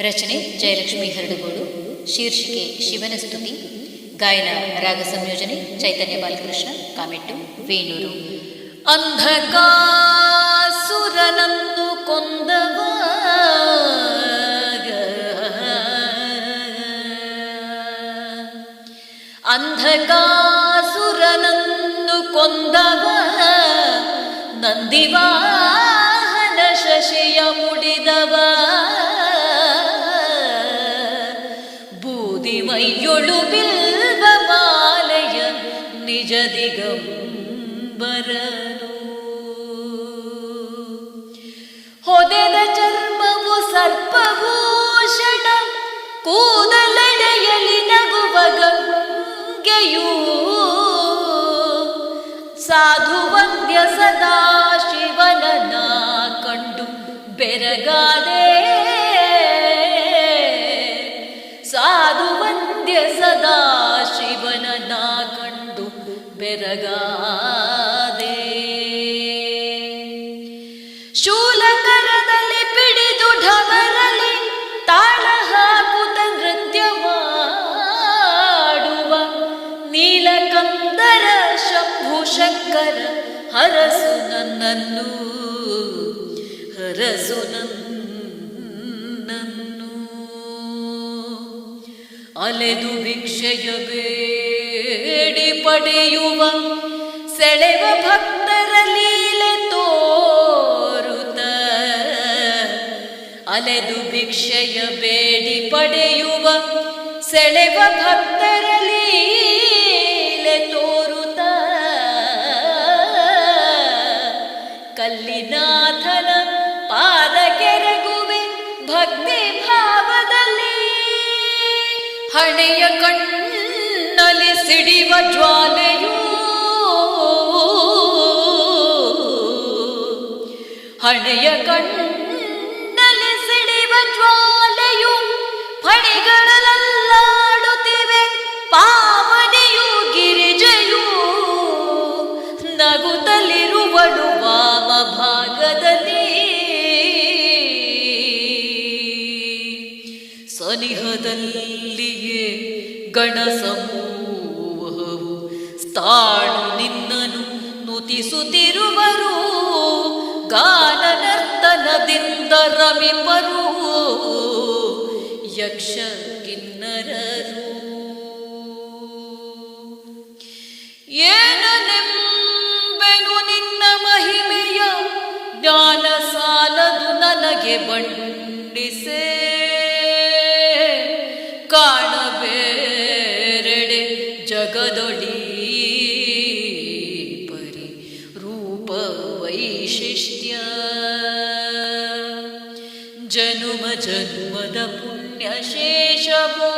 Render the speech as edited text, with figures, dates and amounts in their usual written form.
ರಚನೆ ಜಯಲಕ್ಷ್ಮಿ ಹರಡುಗೋಡು. ಶೀರ್ಷಿಕೆ ಶಿವನ ಸ್ತುತಿ. ಗಾಯನ ರಾಗ ಸಂಯೋಜನೆ ಚೈತನ್ಯ ಬಾಲಕೃಷ್ಣ, ಕಾಮೆಟ್ಟು ವೇಣೂರು. ಅಂಧಕಾಸುರನನ್ನು ಕೊಂದವ ಅಂಧಕಾಸುರನನ್ನು ಕೊಂದವ ನಂದಿವಾಹನ ಶಶಿಯ ಮುಡಿದವ ಬೂದಿಮೈಯೊಳು ಬಿಲ್ವ ಮಾಲೆಯ ನಿಜ ದಿಗಂಬರನು. ಹೊದೆದ ಚರ್ಮವು ಸರ್ಪಭೂಷಣ, ಕೂದಲೆಡೆಯಲಿ ನಗುವ ಗಂಗೆಯೂ, ಸಾಧುವಂದ್ಯ ಸದಾ ಶಿವನನ್ನ ಕಂಡು ಬೆರಗಾದೆ. ಸಾಧುವಂದ್ಯ ಸದಾ ಶಿವನನ್ನ ಕಂಡು ಬೆರಗಾದೆ. ಶೂಲಕರದಲ್ಲಿ ಪಿಡಿದು ಢಮರಲಿ ತಾಳ ಹಾಕುತ್ತ ನೃತ್ಯ ಮಾಡುವ ನೀಲಕಂದರ ಶಂಭು ಶಂಕರ ಹರಸು ನನ್ನನ್ನು, ಹರಸು ನನ್ನನ್ನು. ಅಲೆದು ಭಿಕ್ಷೆಯ ಬೇಡಿ ಪಡೆಯುವ ಸೆಳೆವ ಭಕ್ತರ ಲೀಲೆ ತೋರುತ್ತ, ಅಲೆದು ಭಿಕ್ಷೆಯ ಬೇಡಿ ಪಡೆಯುವ ಸೆಳೆವ ಭಕ್ತರ ಲೀಲೆ ತೋರುತ್ತ, ಕಲ್ಲಿನಾಥನ ಪಾದ ಕೆರಗುವೆ ಭಕ್ತಿ ಭಾವದಲ್ಲಿ. ಹಣೆಯ ಕಣ್ಣಲ್ಲಿ ಸಿಡಿವ ಜ್ವಾಲೆಯೂ, ಹಣೆಯ ಕಣ್ಣಲ್ಲಿ ಸಿಡಿವ ಜ್ವಾಲೆಯು ಫಣಿಗಳಲ್ಲಾಡುತ್ತಿವೆ ಪಾವನೆಯೂ ಗಿರಿಜೆಯೂ. ನಗುತ್ತಲಿರುವಳು ವಾಮ ಭಾಗದಲ್ಲಿ, ಸನಿಹದಲ್ಲಿಯೇ ಗಣ ಸಮೂಹವು ಸ್ಥಾಣು ನಿನ್ನನು ನುತಿಸುತ್ತಿರುವರು. ಗಾನ ನರ್ತನದಿಂದ ರಮಿಪರು ಯಕ್ಷ ಕಿನ್ನರರು. ಏನನೆಂಬೆನು ನಿನ್ನ ಮಹಿಮೆಯ, ಜ್ಞಾನ ಸಾಲದು ನನಗೆ ಬಂಡಿಸೆ. ಕಾಣಬೇರೆಡೆ ಜಗದೊಳಿ ಪರಿ ರೂಪ ವೈಶಿಷ್ಟ್ಯ. ಜನುಮ ಜನ್ಮದ ಪುಣ್ಯ ಶೇಷವೋ